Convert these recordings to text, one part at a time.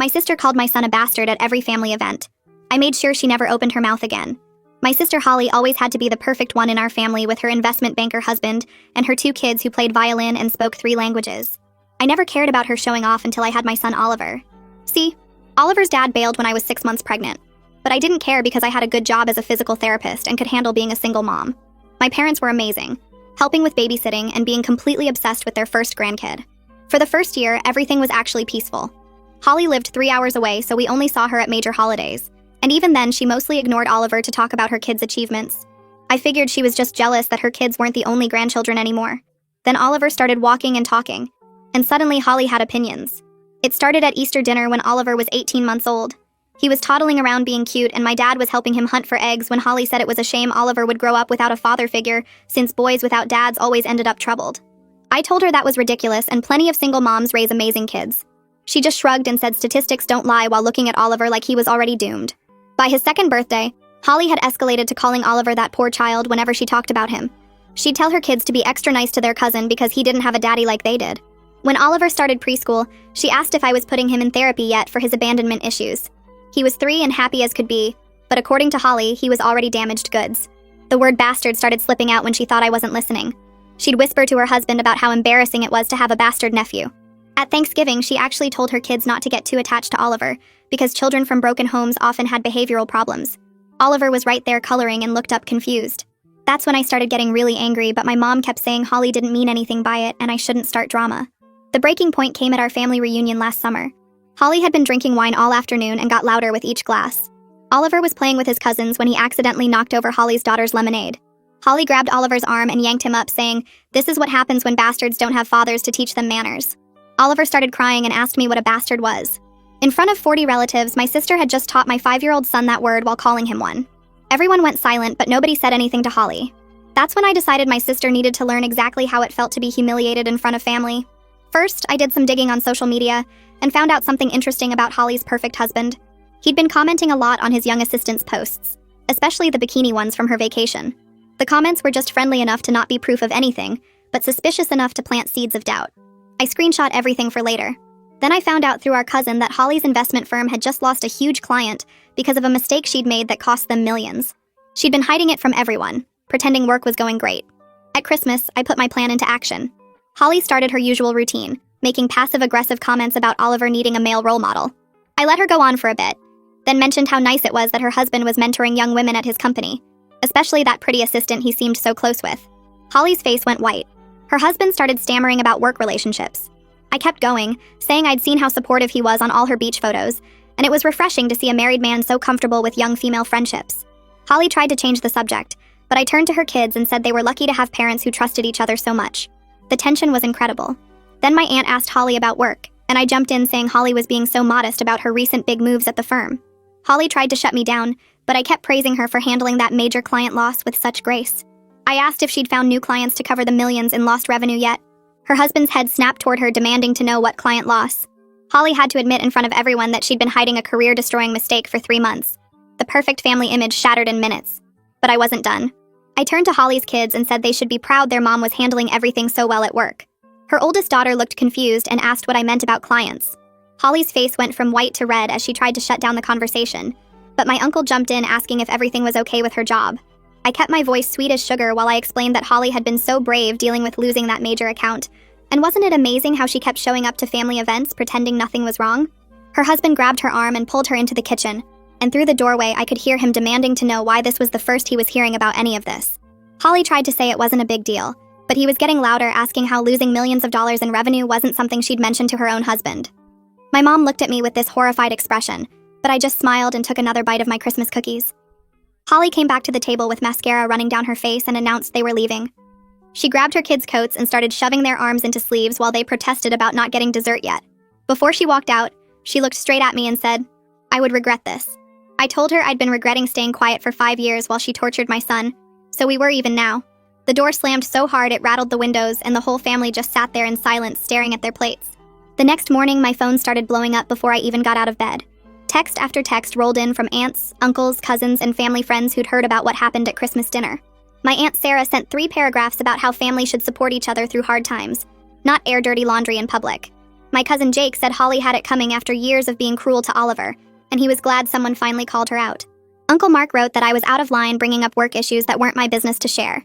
My sister called my son a bastard at every family event. I made sure she never opened her mouth again. My sister Holly always had to be the perfect one in our family with her investment banker husband and her 2 kids who played violin and spoke 3 languages. I never cared about her showing off until I had my son Oliver. See, Oliver's dad bailed when I was 6 months pregnant. But I didn't care because I had a good job as a physical therapist and could handle being a single mom. My parents were amazing, helping with babysitting and being completely obsessed with their first grandkid. For the first year, everything was actually peaceful. Holly lived 3 hours away, so we only saw her at major holidays. And even then, she mostly ignored Oliver to talk about her kids' achievements. I figured she was just jealous that her kids weren't the only grandchildren anymore. Then Oliver started walking and talking. And suddenly Holly had opinions. It started at Easter dinner when Oliver was 18 months old. He was toddling around being cute, and my dad was helping him hunt for eggs when Holly said it was a shame Oliver would grow up without a father figure, since boys without dads always ended up troubled. I told her that was ridiculous and plenty of single moms raise amazing kids. She just shrugged and said statistics don't lie while looking at Oliver like he was already doomed. By his 2nd birthday, Holly had escalated to calling Oliver that poor child whenever she talked about him. She'd tell her kids to be extra nice to their cousin because he didn't have a daddy like they did. When Oliver started preschool, she asked if I was putting him in therapy yet for his abandonment issues. He was 3 and happy as could be, but according to Holly, he was already damaged goods. The word bastard started slipping out when she thought I wasn't listening. She'd whisper to her husband about how embarrassing it was to have a bastard nephew. At Thanksgiving, she actually told her kids not to get too attached to Oliver, because children from broken homes often had behavioral problems. Oliver was right there coloring and looked up confused. That's when I started getting really angry, but my mom kept saying Holly didn't mean anything by it and I shouldn't start drama. The breaking point came at our family reunion last summer. Holly had been drinking wine all afternoon and got louder with each glass. Oliver was playing with his cousins when he accidentally knocked over Holly's daughter's lemonade. Holly grabbed Oliver's arm and yanked him up, saying, "This is what happens when bastards don't have fathers to teach them manners." Oliver started crying and asked me what a bastard was. In front of 40 relatives, my sister had just taught my 5-year-old son that word while calling him one. Everyone went silent, but nobody said anything to Holly. That's when I decided my sister needed to learn exactly how it felt to be humiliated in front of family. First, I did some digging on social media and found out something interesting about Holly's perfect husband. He'd been commenting a lot on his young assistant's posts, especially the bikini ones from her vacation. The comments were just friendly enough to not be proof of anything, but suspicious enough to plant seeds of doubt. I screenshot everything for later. Then I found out through our cousin that Holly's investment firm had just lost a huge client because of a mistake she'd made that cost them millions. She'd been hiding it from everyone, pretending work was going great. At Christmas, I put my plan into action. Holly started her usual routine, making passive-aggressive comments about Oliver needing a male role model. I let her go on for a bit, then mentioned how nice it was that her husband was mentoring young women at his company, especially that pretty assistant he seemed so close with. Holly's face went white. Her husband started stammering about work relationships. I kept going, saying I'd seen how supportive he was on all her beach photos, and it was refreshing to see a married man so comfortable with young female friendships. Holly tried to change the subject, but I turned to her kids and said they were lucky to have parents who trusted each other so much. The tension was incredible. Then my aunt asked Holly about work, and I jumped in saying Holly was being so modest about her recent big moves at the firm. Holly tried to shut me down, but I kept praising her for handling that major client loss with such grace. I asked if she'd found new clients to cover the millions in lost revenue yet. Her husband's head snapped toward her, demanding to know what client loss. Holly had to admit in front of everyone that she'd been hiding a career-destroying mistake for 3 months. The perfect family image shattered in minutes. But I wasn't done. I turned to Holly's kids and said they should be proud their mom was handling everything so well at work. Her oldest daughter looked confused and asked what I meant about clients. Holly's face went from white to red as she tried to shut down the conversation, but my uncle jumped in asking if everything was okay with her job. I kept my voice sweet as sugar while I explained that Holly had been so brave dealing with losing that major account, and wasn't it amazing how she kept showing up to family events pretending nothing was wrong? Her husband grabbed her arm and pulled her into the kitchen, and through the doorway I could hear him demanding to know why this was the first he was hearing about any of this. Holly tried to say it wasn't a big deal, but he was getting louder, asking how losing millions of dollars in revenue wasn't something she'd mentioned to her own husband. My mom looked at me with this horrified expression, but I just smiled and took another bite of my Christmas cookies. Holly came back to the table with mascara running down her face and announced they were leaving. She grabbed her kids' coats and started shoving their arms into sleeves while they protested about not getting dessert yet. Before she walked out, she looked straight at me and said, "I would regret this." I told her I'd been regretting staying quiet for 5 years while she tortured my son, so we were even now. The door slammed so hard it rattled the windows, and the whole family just sat there in silence staring at their plates. The next morning, my phone started blowing up before I even got out of bed. Text after text rolled in from aunts, uncles, cousins, and family friends who'd heard about what happened at Christmas dinner. My Aunt Sarah sent 3 paragraphs about how family should support each other through hard times, not air dirty laundry in public. My cousin Jake said Holly had it coming after years of being cruel to Oliver, and he was glad someone finally called her out. Uncle Mark wrote that I was out of line bringing up work issues that weren't my business to share.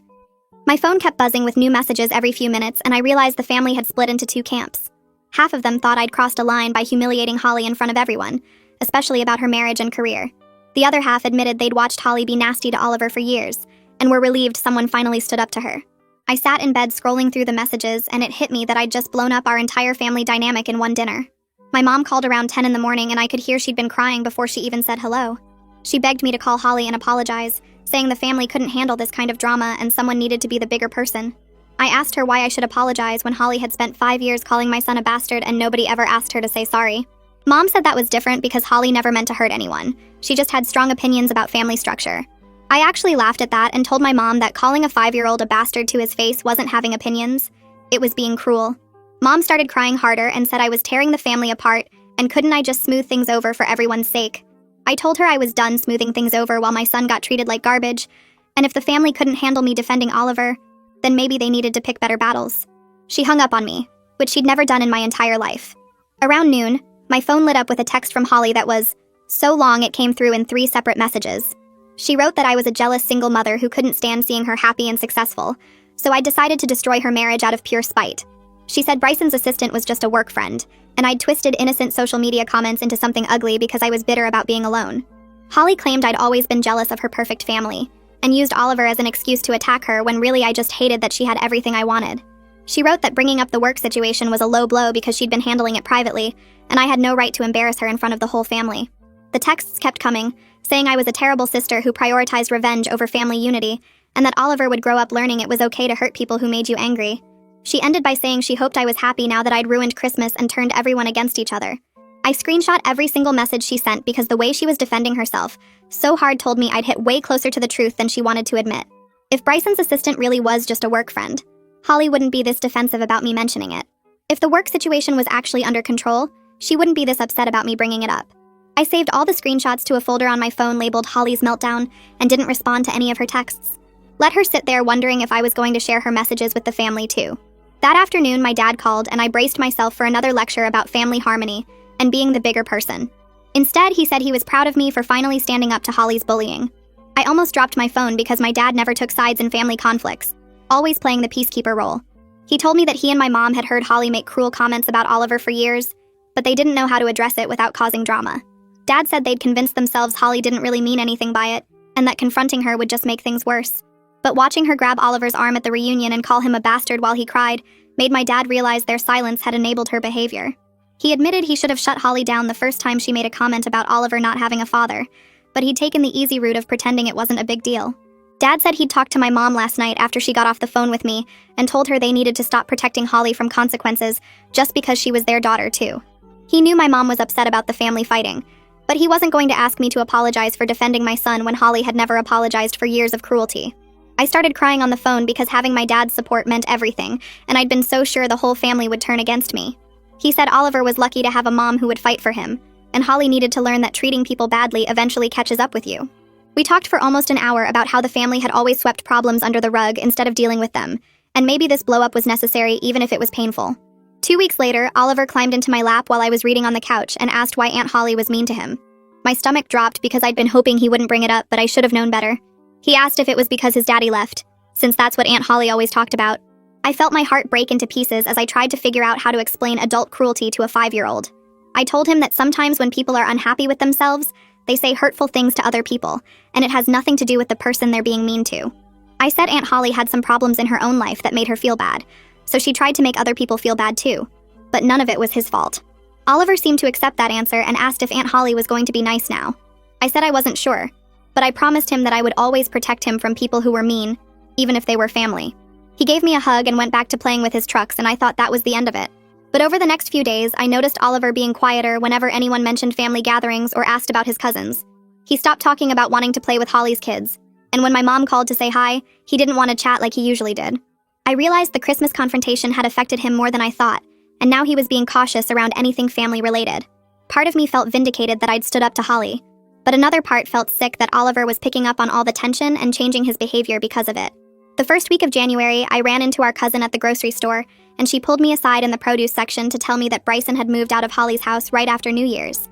My phone kept buzzing with new messages every few minutes, and I realized the family had split into two camps. Half of them thought I'd crossed a line by humiliating Holly in front of everyone, especially about her marriage and career. The other half admitted they'd watched Holly be nasty to Oliver for years, and were relieved someone finally stood up to her. I sat in bed scrolling through the messages, and it hit me that I'd just blown up our entire family dynamic in one dinner. My mom called around 10 in the morning, and I could hear she'd been crying before she even said hello. She begged me to call Holly and apologize, saying the family couldn't handle this kind of drama and someone needed to be the bigger person. I asked her why I should apologize when Holly had spent 5 years calling my son a bastard and nobody ever asked her to say sorry. Mom said that was different because Holly never meant to hurt anyone. She just had strong opinions about family structure. I actually laughed at that and told my mom that calling a 5-year-old a bastard to his face wasn't having opinions. It was being cruel. Mom started crying harder and said I was tearing the family apart, and couldn't I just smooth things over for everyone's sake? I told her I was done smoothing things over while my son got treated like garbage, and if the family couldn't handle me defending Oliver, then maybe they needed to pick better battles. She hung up on me, which she'd never done in my entire life. Around noon, my phone lit up with a text from Holly that was so long it came through in 3 separate messages. She wrote that I was a jealous single mother who couldn't stand seeing her happy and successful, so I decided to destroy her marriage out of pure spite. She said Bryson's assistant was just a work friend, and I'd twisted innocent social media comments into something ugly because I was bitter about being alone. Holly claimed I'd always been jealous of her perfect family, and used Oliver as an excuse to attack her when really I just hated that she had everything I wanted. She wrote that bringing up the work situation was a low blow because she'd been handling it privately, and I had no right to embarrass her in front of the whole family. The texts kept coming, saying I was a terrible sister who prioritized revenge over family unity, and that Oliver would grow up learning it was okay to hurt people who made you angry. She ended by saying she hoped I was happy now that I'd ruined Christmas and turned everyone against each other. I screenshot every single message she sent because the way she was defending herself so hard told me I'd hit way closer to the truth than she wanted to admit. If Bryson's assistant really was just a work friend, Holly wouldn't be this defensive about me mentioning it. If the work situation was actually under control, she wouldn't be this upset about me bringing it up. I saved all the screenshots to a folder on my phone labeled Holly's Meltdown and didn't respond to any of her texts. Let her sit there wondering if I was going to share her messages with the family too. That afternoon, my dad called and I braced myself for another lecture about family harmony and being the bigger person. Instead, he said he was proud of me for finally standing up to Holly's bullying. I almost dropped my phone because my dad never took sides in family conflicts, always playing the peacekeeper role. He told me that he and my mom had heard Holly make cruel comments about Oliver for years, but they didn't know how to address it without causing drama. Dad said they'd convinced themselves Holly didn't really mean anything by it, and that confronting her would just make things worse. But watching her grab Oliver's arm at the reunion and call him a bastard while he cried made my dad realize their silence had enabled her behavior. He admitted he should have shut Holly down the first time she made a comment about Oliver not having a father, but he'd taken the easy route of pretending it wasn't a big deal. Dad said he'd talked to my mom last night after she got off the phone with me and told her they needed to stop protecting Holly from consequences just because she was their daughter too. He knew my mom was upset about the family fighting, but he wasn't going to ask me to apologize for defending my son when Holly had never apologized for years of cruelty. I started crying on the phone because having my dad's support meant everything, and I'd been so sure the whole family would turn against me. He said Oliver was lucky to have a mom who would fight for him, and Holly needed to learn that treating people badly eventually catches up with you. We talked for almost an hour about how the family had always swept problems under the rug instead of dealing with them, and maybe this blow-up was necessary even if it was painful. 2 weeks later, Oliver climbed into my lap while I was reading on the couch and asked why Aunt Holly was mean to him. My stomach dropped because I'd been hoping he wouldn't bring it up, but I should have known better. He asked if it was because his daddy left, since that's what Aunt Holly always talked about. I felt my heart break into pieces as I tried to figure out how to explain adult cruelty to a 5-year-old. I told him that sometimes when people are unhappy with themselves, they say hurtful things to other people, and it has nothing to do with the person they're being mean to. I said Aunt Holly had some problems in her own life that made her feel bad, so she tried to make other people feel bad too. But none of it was his fault. Oliver seemed to accept that answer and asked if Aunt Holly was going to be nice now. I said I wasn't sure, but I promised him that I would always protect him from people who were mean, even if they were family. He gave me a hug and went back to playing with his trucks, and I thought that was the end of it. But over the next few days, I noticed Oliver being quieter whenever anyone mentioned family gatherings or asked about his cousins. He stopped talking about wanting to play with Holly's kids, and when my mom called to say hi, he didn't want to chat like he usually did. I realized the Christmas confrontation had affected him more than I thought, and now he was being cautious around anything family-related. Part of me felt vindicated that I'd stood up to Holly, but another part felt sick that Oliver was picking up on all the tension and changing his behavior because of it. The first week of January, I ran into our cousin at the grocery store, and she pulled me aside in the produce section to tell me that Bryson had moved out of Holly's house right after New Year's.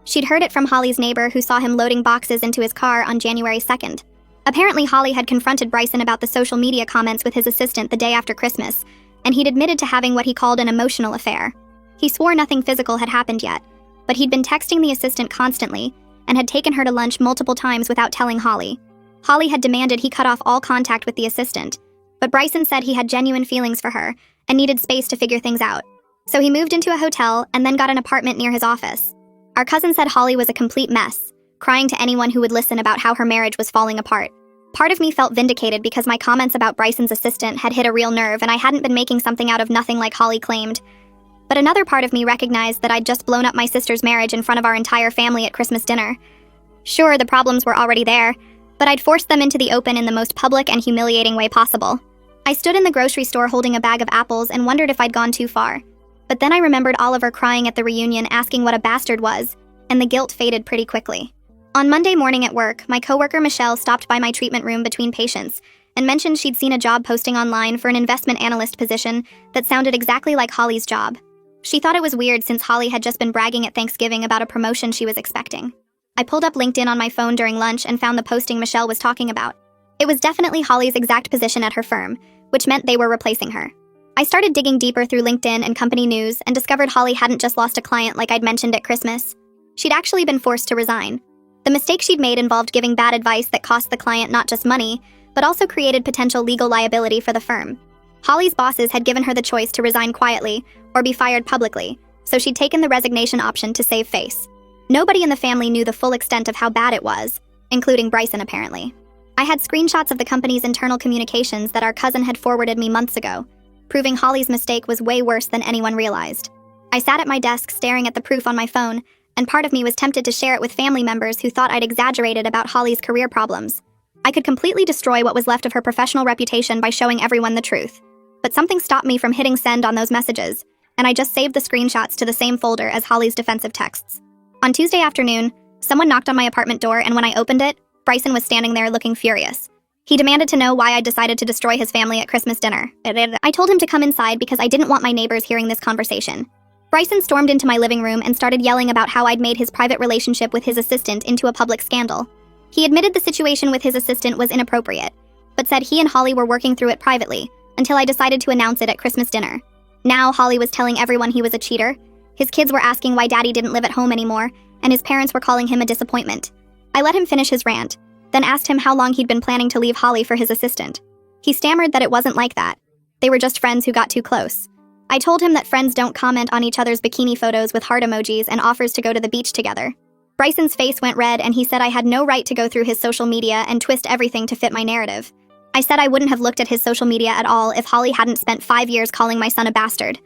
She'd heard it from Holly's neighbor who saw him loading boxes into his car on January 2nd. Apparently, Holly had confronted Bryson about the social media comments with his assistant the day after Christmas, and he'd admitted to having what he called an emotional affair. He swore nothing physical had happened yet, but he'd been texting the assistant constantly and had taken her to lunch multiple times without telling Holly. Holly had demanded he cut off all contact with the assistant, but Bryson said he had genuine feelings for her and needed space to figure things out. So he moved into a hotel and then got an apartment near his office. Our cousin said Holly was a complete mess, crying to anyone who would listen about how her marriage was falling apart. Part of me felt vindicated because my comments about Bryson's assistant had hit a real nerve and I hadn't been making something out of nothing like Holly claimed. But another part of me recognized that I'd just blown up my sister's marriage in front of our entire family at Christmas dinner. Sure, the problems were already there, but I'd forced them into the open in the most public and humiliating way possible. I stood in the grocery store holding a bag of apples and wondered if I'd gone too far. But then I remembered Oliver crying at the reunion asking what a bastard was, and the guilt faded pretty quickly. On Monday morning at work, my coworker Michelle stopped by my treatment room between patients and mentioned she'd seen a job posting online for an investment analyst position that sounded exactly like Holly's job. She thought it was weird since Holly had just been bragging at Thanksgiving about a promotion she was expecting. I pulled up LinkedIn on my phone during lunch and found the posting Michelle was talking about. It was definitely Holly's exact position at her firm, which meant they were replacing her. I started digging deeper through LinkedIn and company news and discovered Holly hadn't just lost a client like I'd mentioned at Christmas. She'd actually been forced to resign. The mistake she'd made involved giving bad advice that cost the client not just money, but also created potential legal liability for the firm. Holly's bosses had given her the choice to resign quietly or be fired publicly, so she'd taken the resignation option to save face. Nobody in the family knew the full extent of how bad it was, including Bryson apparently. I had screenshots of the company's internal communications that our cousin had forwarded me months ago, proving Holly's mistake was way worse than anyone realized. I sat at my desk staring at the proof on my phone, and part of me was tempted to share it with family members who thought I'd exaggerated about Holly's career problems. I could completely destroy what was left of her professional reputation by showing everyone the truth. But something stopped me from hitting send on those messages, and I just saved the screenshots to the same folder as Holly's defensive texts. On Tuesday afternoon, someone knocked on my apartment door, and when I opened it, Bryson was standing there looking furious. He demanded to know why I decided to destroy his family at Christmas dinner. I told him to come inside because I didn't want my neighbors hearing this conversation. Bryson stormed into my living room and started yelling about how I'd made his private relationship with his assistant into a public scandal. He admitted the situation with his assistant was inappropriate, but said he and Holly were working through it privately until I decided to announce it at Christmas dinner. Now Holly was telling everyone he was a cheater. His kids were asking why Daddy didn't live at home anymore, and his parents were calling him a disappointment. I let him finish his rant, then asked him how long he'd been planning to leave Holly for his assistant. He stammered that it wasn't like that. They were just friends who got too close. I told him that friends don't comment on each other's bikini photos with heart emojis and offers to go to the beach together. Bryson's face went red and he said I had no right to go through his social media and twist everything to fit my narrative. I said I wouldn't have looked at his social media at all if Holly hadn't spent 5 years calling my son a bastard.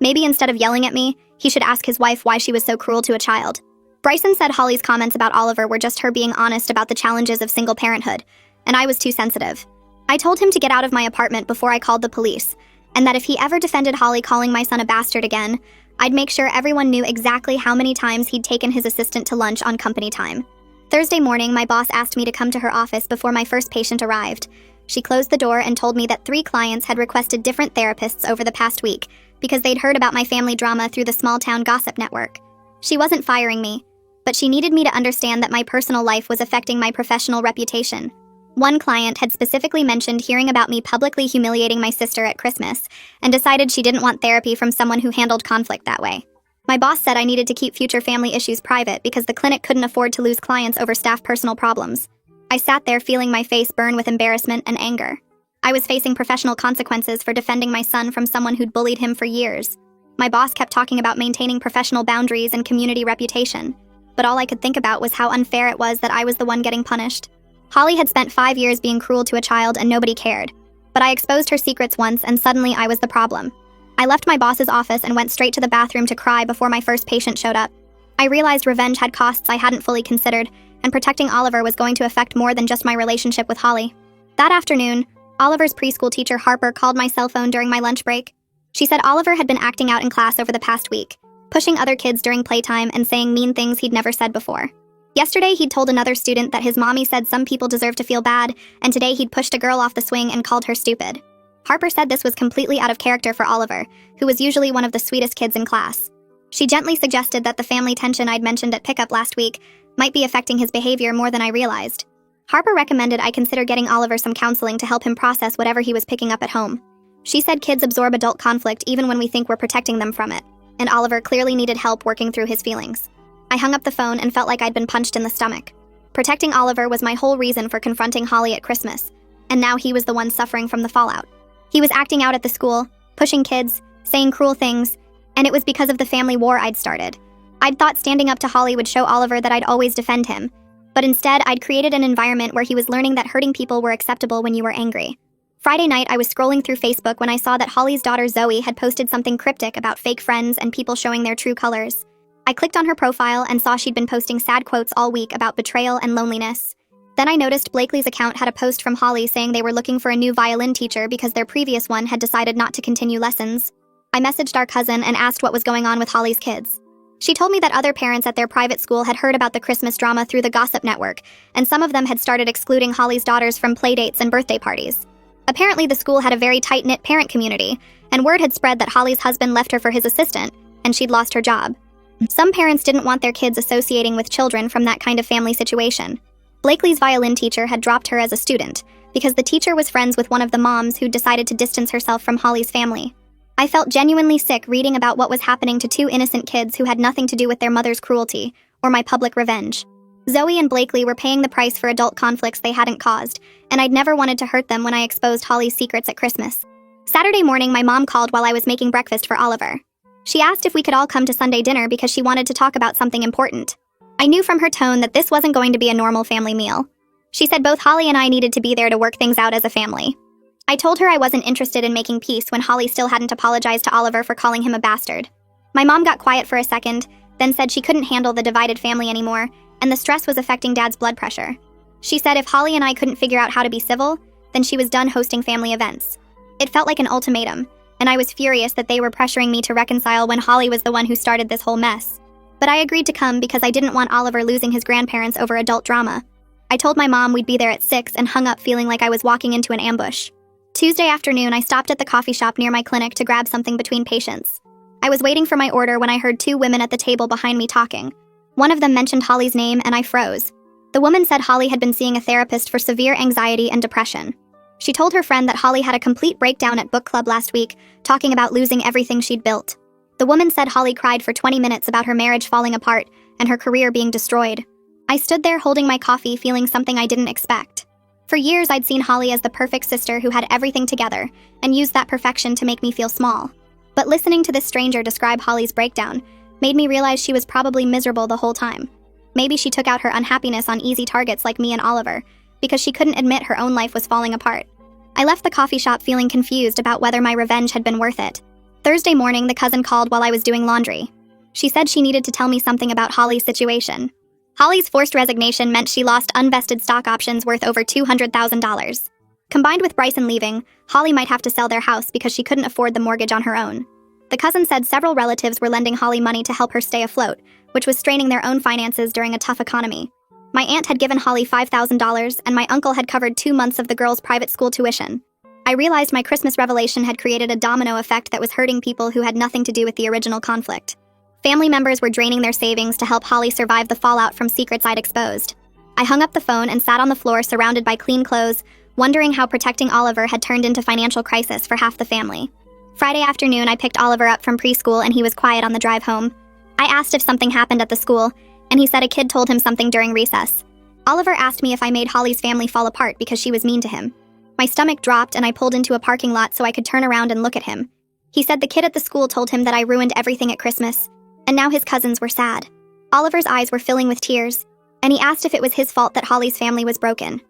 Maybe instead of yelling at me, he should ask his wife why she was so cruel to a child. Bryson said Holly's comments about Oliver were just her being honest about the challenges of single parenthood, and I was too sensitive. I told him to get out of my apartment before I called the police, and that if he ever defended Holly calling my son a bastard again, I'd make sure everyone knew exactly how many times he'd taken his assistant to lunch on company time. Thursday morning, my boss asked me to come to her office before my first patient arrived. She closed the door and told me that 3 clients had requested different therapists over the past week because they'd heard about my family drama through the small-town gossip network. She wasn't firing me, but she needed me to understand that my personal life was affecting my professional reputation. One client had specifically mentioned hearing about me publicly humiliating my sister at Christmas and decided she didn't want therapy from someone who handled conflict that way. My boss said I needed to keep future family issues private because the clinic couldn't afford to lose clients over staff personal problems. I sat there feeling my face burn with embarrassment and anger. I was facing professional consequences for defending my son from someone who'd bullied him for years. My boss kept talking about maintaining professional boundaries and community reputation, but all I could think about was how unfair it was that I was the one getting punished. Holly had spent 5 years being cruel to a child and nobody cared, but I exposed her secrets once and suddenly I was the problem. I left my boss's office and went straight to the bathroom to cry before my first patient showed up. I realized revenge had costs I hadn't fully considered, and protecting Oliver was going to affect more than just my relationship with Holly. That afternoon, Oliver's preschool teacher Harper called my cell phone during my lunch break. She said Oliver had been acting out in class over the past week, pushing other kids during playtime and saying mean things he'd never said before. Yesterday, he'd told another student that his mommy said some people deserve to feel bad, and today he'd pushed a girl off the swing and called her stupid. Harper said this was completely out of character for Oliver, who was usually one of the sweetest kids in class. She gently suggested that the family tension I'd mentioned at pickup last week might be affecting his behavior more than I realized. Harper recommended I consider getting Oliver some counseling to help him process whatever he was picking up at home. She said kids absorb adult conflict even when we think we're protecting them from it, and Oliver clearly needed help working through his feelings. I hung up the phone and felt like I'd been punched in the stomach. Protecting Oliver was my whole reason for confronting Holly at Christmas, and now he was the one suffering from the fallout. He was acting out at the school, pushing kids, saying cruel things, and it was because of the family war I'd started. I'd thought standing up to Holly would show Oliver that I'd always defend him, but instead I'd created an environment where he was learning that hurting people were acceptable when you were angry. Friday night, I was scrolling through Facebook when I saw that Holly's daughter Zoe had posted something cryptic about fake friends and people showing their true colors. I clicked on her profile and saw she'd been posting sad quotes all week about betrayal and loneliness. Then I noticed Blakely's account had a post from Holly saying they were looking for a new violin teacher because their previous one had decided not to continue lessons. I messaged our cousin and asked what was going on with Holly's kids. She told me that other parents at their private school had heard about the Christmas drama through the gossip network, and some of them had started excluding Holly's daughters from playdates and birthday parties. Apparently, the school had a very tight-knit parent community, and word had spread that Holly's husband left her for his assistant, and she'd lost her job. Some parents didn't want their kids associating with children from that kind of family situation. Blakely's violin teacher had dropped her as a student, because the teacher was friends with one of the moms who'd decided to distance herself from Holly's family. I felt genuinely sick reading about what was happening to two innocent kids who had nothing to do with their mother's cruelty, or my public revenge. Zoe and Blakely were paying the price for adult conflicts they hadn't caused, and I'd never wanted to hurt them when I exposed Holly's secrets at Christmas. Saturday morning, my mom called while I was making breakfast for Oliver. She asked if we could all come to Sunday dinner because she wanted to talk about something important. I knew from her tone that this wasn't going to be a normal family meal. She said both Holly and I needed to be there to work things out as a family. I told her I wasn't interested in making peace when Holly still hadn't apologized to Oliver for calling him a bastard. My mom got quiet for a second, then said she couldn't handle the divided family anymore, and the stress was affecting Dad's blood pressure. She said if Holly and I couldn't figure out how to be civil, then she was done hosting family events. It felt like an ultimatum, and I was furious that they were pressuring me to reconcile when Holly was the one who started this whole mess. But I agreed to come because I didn't want Oliver losing his grandparents over adult drama. I told my mom we'd be there at 6 and hung up feeling like I was walking into an ambush. Tuesday afternoon, I stopped at the coffee shop near my clinic to grab something between patients. I was waiting for my order when I heard two women at the table behind me talking. One of them mentioned Holly's name, and I froze. The woman said Holly had been seeing a therapist for severe anxiety and depression. She told her friend that Holly had a complete breakdown at book club last week, talking about losing everything she'd built. The woman said Holly cried for 20 minutes about her marriage falling apart and her career being destroyed. I stood there holding my coffee, feeling something I didn't expect. For years, I'd seen Holly as the perfect sister who had everything together and used that perfection to make me feel small. But listening to this stranger describe Holly's breakdown made me realize she was probably miserable the whole time. Maybe she took out her unhappiness on easy targets like me and Oliver, because she couldn't admit her own life was falling apart. I left the coffee shop feeling confused about whether my revenge had been worth it. Thursday morning, the cousin called while I was doing laundry. She said she needed to tell me something about Holly's situation. Holly's forced resignation meant she lost unvested stock options worth over $200,000. Combined with Bryson leaving, Holly might have to sell their house because she couldn't afford the mortgage on her own. The cousin said several relatives were lending Holly money to help her stay afloat, which was straining their own finances during a tough economy. My aunt had given Holly $5,000, and my uncle had covered 2 months of the girl's private school tuition. I realized my Christmas revelation had created a domino effect that was hurting people who had nothing to do with the original conflict. Family members were draining their savings to help Holly survive the fallout from secrets I'd exposed. I hung up the phone and sat on the floor surrounded by clean clothes, wondering how protecting Oliver had turned into financial crisis for half the family. Friday afternoon, I picked Oliver up from preschool and he was quiet on the drive home. I asked if something happened at the school, and he said a kid told him something during recess. Oliver asked me if I made Holly's family fall apart because she was mean to him. My stomach dropped and I pulled into a parking lot so I could turn around and look at him. He said the kid at the school told him that I ruined everything at Christmas, and now his cousins were sad. Oliver's eyes were filling with tears, and he asked if it was his fault that Holly's family was broken.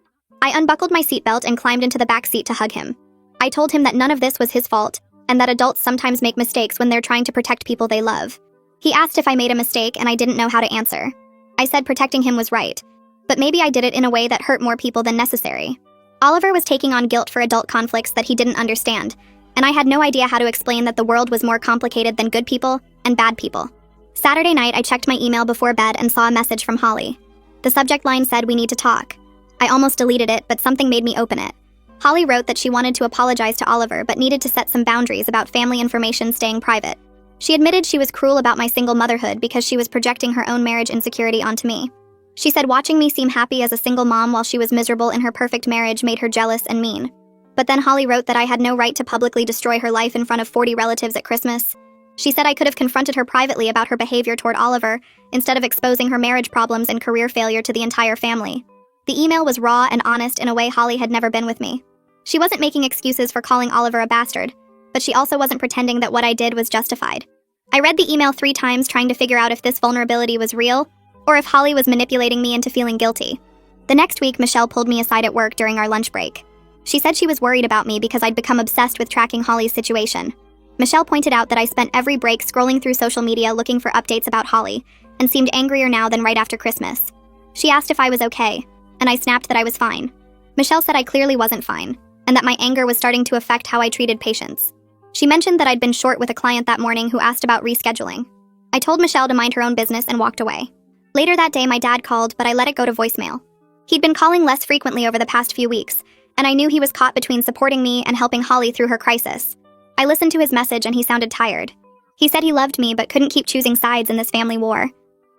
I unbuckled my seatbelt and climbed into the back seat to hug him. I told him that none of this was his fault, and that adults sometimes make mistakes when they're trying to protect people they love. He asked if I made a mistake, and I didn't know how to answer. I said protecting him was right, but maybe I did it in a way that hurt more people than necessary. Oliver was taking on guilt for adult conflicts that he didn't understand, and I had no idea how to explain that the world was more complicated than good people and bad people. Saturday night, I checked my email before bed and saw a message from Holly. The subject line said, "We need to talk." I almost deleted it, but something made me open it. Holly wrote that she wanted to apologize to Oliver but needed to set some boundaries about family information staying private. She admitted she was cruel about my single motherhood because she was projecting her own marriage insecurity onto me. She said watching me seem happy as a single mom while she was miserable in her perfect marriage made her jealous and mean. But then Holly wrote that I had no right to publicly destroy her life in front of 40 relatives at Christmas. She said I could have confronted her privately about her behavior toward Oliver instead of exposing her marriage problems and career failure to the entire family. The email was raw and honest in a way Holly had never been with me. She wasn't making excuses for calling Oliver a bastard, but she also wasn't pretending that what I did was justified. I read the email 3 times trying to figure out if this vulnerability was real, or if Holly was manipulating me into feeling guilty. The next week, Michelle pulled me aside at work during our lunch break. She said she was worried about me because I'd become obsessed with tracking Holly's situation. Michelle pointed out that I spent every break scrolling through social media looking for updates about Holly, and seemed angrier now than right after Christmas. She asked if I was okay, and I snapped that I was fine. Michelle said I clearly wasn't fine, and that my anger was starting to affect how I treated patients. She mentioned that I'd been short with a client that morning who asked about rescheduling. I told Michelle to mind her own business and walked away. Later that day, my dad called, but I let it go to voicemail. He'd been calling less frequently over the past few weeks, and I knew he was caught between supporting me and helping Holly through her crisis. I listened to his message and he sounded tired. He said he loved me but couldn't keep choosing sides in this family war.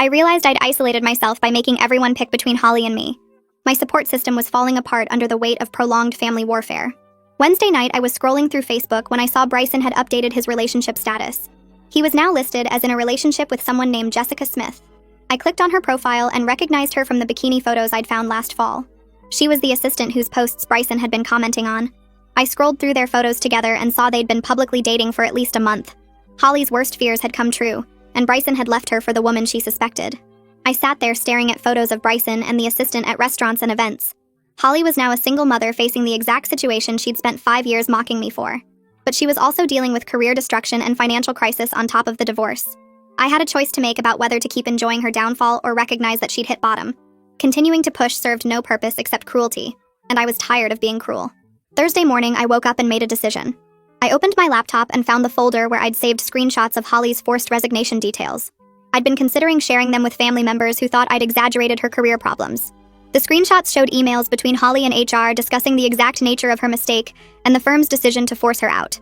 I realized I'd isolated myself by making everyone pick between Holly and me. My support system was falling apart under the weight of prolonged family warfare. Wednesday night, I was scrolling through Facebook when I saw Bryson had updated his relationship status. He was now listed as in a relationship with someone named Jessica Smith. I clicked on her profile and recognized her from the bikini photos I'd found last fall. She was the assistant whose posts Bryson had been commenting on. I scrolled through their photos together and saw they'd been publicly dating for at least a month. Holly's worst fears had come true, and Bryson had left her for the woman she suspected. I sat there staring at photos of Bryson and the assistant at restaurants and events. Holly was now a single mother facing the exact situation she'd spent 5 years mocking me for. But she was also dealing with career destruction and financial crisis on top of the divorce. I had a choice to make about whether to keep enjoying her downfall or recognize that she'd hit bottom. Continuing to push served no purpose except cruelty, and I was tired of being cruel. Thursday morning, I woke up and made a decision. I opened my laptop and found the folder where I'd saved screenshots of Holly's forced resignation details. I'd been considering sharing them with family members who thought I'd exaggerated her career problems. The screenshots showed emails between Holly and HR discussing the exact nature of her mistake and the firm's decision to force her out.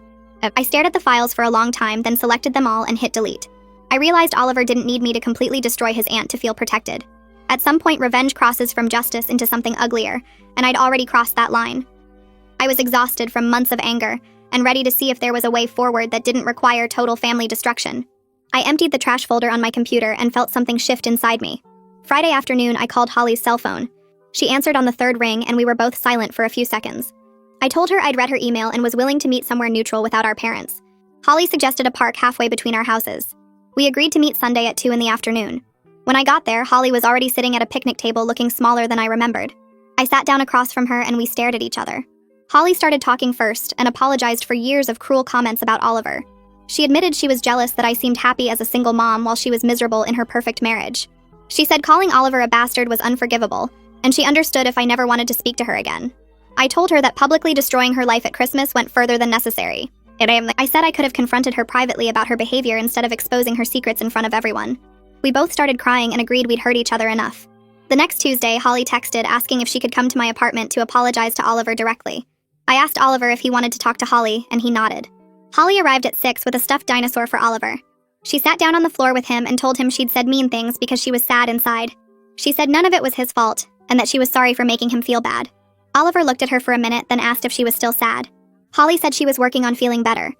I stared at the files for a long time, then selected them all and hit delete. I realized Oliver didn't need me to completely destroy his aunt to feel protected. At some point, revenge crosses from justice into something uglier, and I'd already crossed that line. I was exhausted from months of anger, and ready to see if there was a way forward that didn't require total family destruction. I emptied the trash folder on my computer and felt something shift inside me. Friday afternoon, I called Holly's cell phone. She answered on the 3rd ring, and we were both silent for a few seconds. I told her I'd read her email and was willing to meet somewhere neutral without our parents. Holly suggested a park halfway between our houses. We agreed to meet Sunday at 2 in the afternoon. When I got there, Holly was already sitting at a picnic table looking smaller than I remembered. I sat down across from her and we stared at each other. Holly started talking first and apologized for years of cruel comments about Oliver. She admitted she was jealous that I seemed happy as a single mom while she was miserable in her perfect marriage. She said calling Oliver a bastard was unforgivable, and she understood if I never wanted to speak to her again. I told her that publicly destroying her life at Christmas went further than necessary. I said I could have confronted her privately about her behavior instead of exposing her secrets in front of everyone. We both started crying and agreed we'd hurt each other enough. The next Tuesday, Holly texted asking if she could come to my apartment to apologize to Oliver directly. I asked Oliver if he wanted to talk to Holly, and he nodded. Holly arrived at 6 with a stuffed dinosaur for Oliver. She sat down on the floor with him and told him she'd said mean things because she was sad inside. She said none of it was his fault, and that she was sorry for making him feel bad. Oliver looked at her for a minute, then asked if she was still sad. Holly said she was working on feeling better.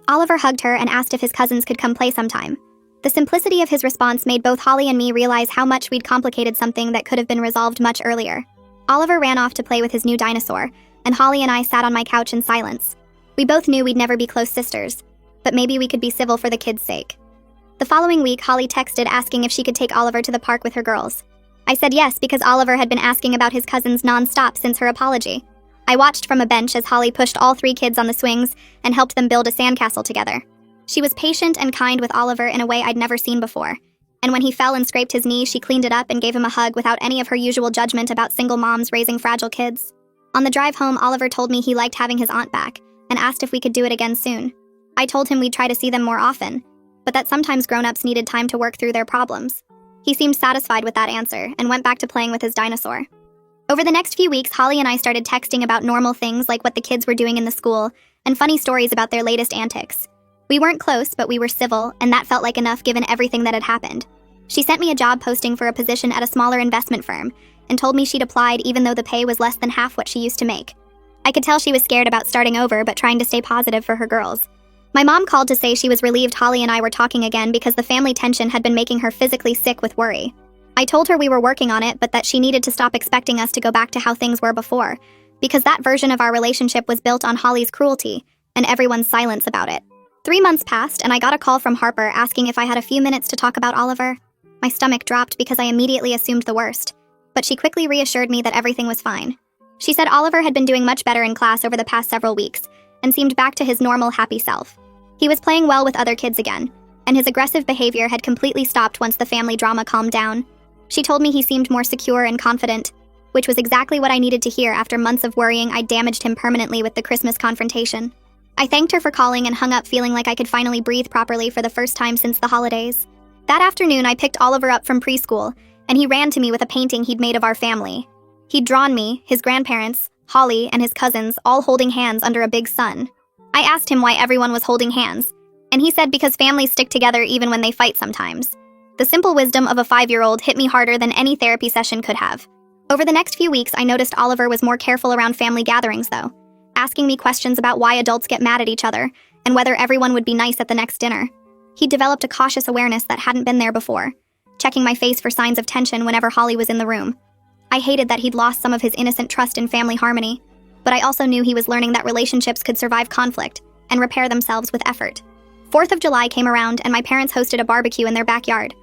Oliver hugged her and asked if his cousins could come play sometime. The simplicity of his response made both Holly and me realize how much we'd complicated something that could have been resolved much earlier. Oliver ran off to play with his new dinosaur, and Holly and I sat on my couch in silence. We both knew we'd never be close sisters, but maybe we could be civil for the kids' sake. The following week, Holly texted asking if she could take Oliver to the park with her girls. I said yes because Oliver had been asking about his cousins non-stop since her apology. I watched from a bench as Holly pushed all 3 kids on the swings and helped them build a sandcastle together. She was patient and kind with Oliver in a way I'd never seen before. And when he fell and scraped his knee, she cleaned it up and gave him a hug without any of her usual judgment about single moms raising fragile kids. On the drive home, Oliver told me he liked having his aunt back and asked if we could do it again soon. I told him we'd try to see them more often, but that sometimes grown-ups needed time to work through their problems. He seemed satisfied with that answer and went back to playing with his dinosaur. Over the next few weeks, Holly and I started texting about normal things like what the kids were doing in the school and funny stories about their latest antics. We weren't close, but we were civil, and that felt like enough given everything that had happened. She sent me a job posting for a position at a smaller investment firm and told me she'd applied even though the pay was less than half what she used to make. I could tell she was scared about starting over but trying to stay positive for her girls. My mom called to say she was relieved Holly and I were talking again because the family tension had been making her physically sick with worry. I told her we were working on it, but that she needed to stop expecting us to go back to how things were before, because that version of our relationship was built on Holly's cruelty and everyone's silence about it. 3 months passed, and I got a call from Harper asking if I had a few minutes to talk about Oliver. My stomach dropped because I immediately assumed the worst, but she quickly reassured me that everything was fine. She said Oliver had been doing much better in class over the past several weeks and seemed back to his normal, happy self. He was playing well with other kids again, and his aggressive behavior had completely stopped once the family drama calmed down. She told me he seemed more secure and confident, which was exactly what I needed to hear after months of worrying I'd damaged him permanently with the Christmas confrontation. I thanked her for calling and hung up feeling like I could finally breathe properly for the first time since the holidays. That afternoon, I picked Oliver up from preschool, and he ran to me with a painting he'd made of our family. He'd drawn me, his grandparents, Holly, and his cousins all holding hands under a big sun. I asked him why everyone was holding hands, and he said because families stick together even when they fight sometimes. The simple wisdom of a 5-year-old hit me harder than any therapy session could have. Over the next few weeks, I noticed Oliver was more careful around family gatherings, though, asking me questions about why adults get mad at each other and whether everyone would be nice at the next dinner. He'd developed a cautious awareness that hadn't been there before, checking my face for signs of tension whenever Holly was in the room. I hated that he'd lost some of his innocent trust in family harmony, but I also knew he was learning that relationships could survive conflict and repair themselves with effort. 4th of July came around and my parents hosted a barbecue in their backyard.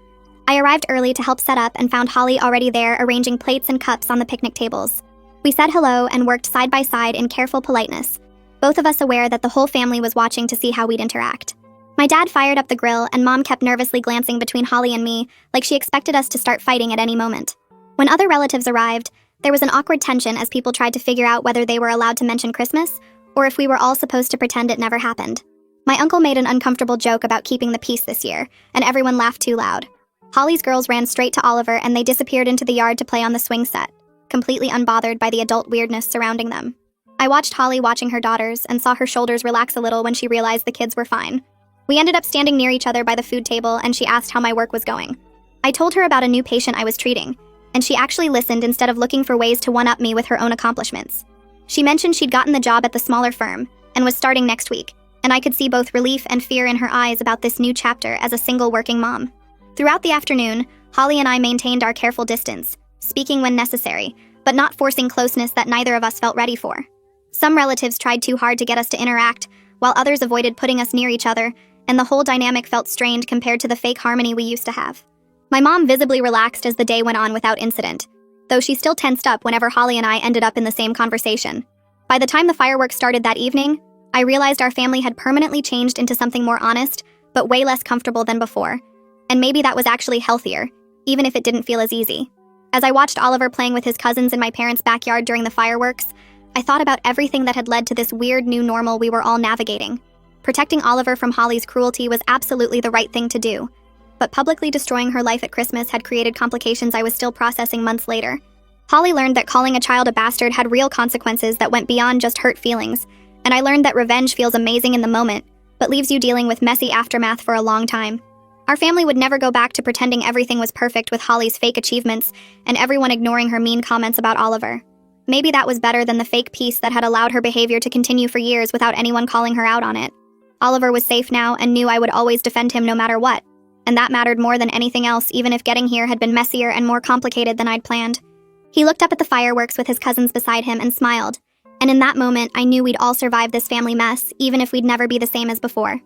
I arrived early to help set up and found Holly already there arranging plates and cups on the picnic tables. We said hello and worked side by side in careful politeness, both of us aware that the whole family was watching to see how we'd interact. My dad fired up the grill and Mom kept nervously glancing between Holly and me like she expected us to start fighting at any moment. When other relatives arrived, there was an awkward tension as people tried to figure out whether they were allowed to mention Christmas or if we were all supposed to pretend it never happened. My uncle made an uncomfortable joke about keeping the peace this year, and everyone laughed too loud. Holly's girls ran straight to Oliver and they disappeared into the yard to play on the swing set, completely unbothered by the adult weirdness surrounding them. I watched Holly watching her daughters and saw her shoulders relax a little when she realized the kids were fine. We ended up standing near each other by the food table and she asked how my work was going. I told her about a new patient I was treating, and she actually listened instead of looking for ways to one-up me with her own accomplishments. She mentioned she'd gotten the job at the smaller firm and was starting next week, and I could see both relief and fear in her eyes about this new chapter as a single working mom. Throughout the afternoon, Holly and I maintained our careful distance, speaking when necessary, but not forcing closeness that neither of us felt ready for. Some relatives tried too hard to get us to interact, while others avoided putting us near each other, and the whole dynamic felt strained compared to the fake harmony we used to have. My mom visibly relaxed as the day went on without incident, though she still tensed up whenever Holly and I ended up in the same conversation. By the time the fireworks started that evening, I realized our family had permanently changed into something more honest, but way less comfortable than before. And maybe that was actually healthier, even if it didn't feel as easy. As I watched Oliver playing with his cousins in my parents' backyard during the fireworks, I thought about everything that had led to this weird new normal we were all navigating. Protecting Oliver from Holly's cruelty was absolutely the right thing to do, but publicly destroying her life at Christmas had created complications I was still processing months later. Holly learned that calling a child a bastard had real consequences that went beyond just hurt feelings, and I learned that revenge feels amazing in the moment, but leaves you dealing with messy aftermath for a long time. Our family would never go back to pretending everything was perfect with Holly's fake achievements and everyone ignoring her mean comments about Oliver. Maybe that was better than the fake peace that had allowed her behavior to continue for years without anyone calling her out on it. Oliver was safe now and knew I would always defend him no matter what, and that mattered more than anything else, even if getting here had been messier and more complicated than I'd planned. He looked up at the fireworks with his cousins beside him and smiled, and in that moment I knew we'd all survive this family mess, even if we'd never be the same as before.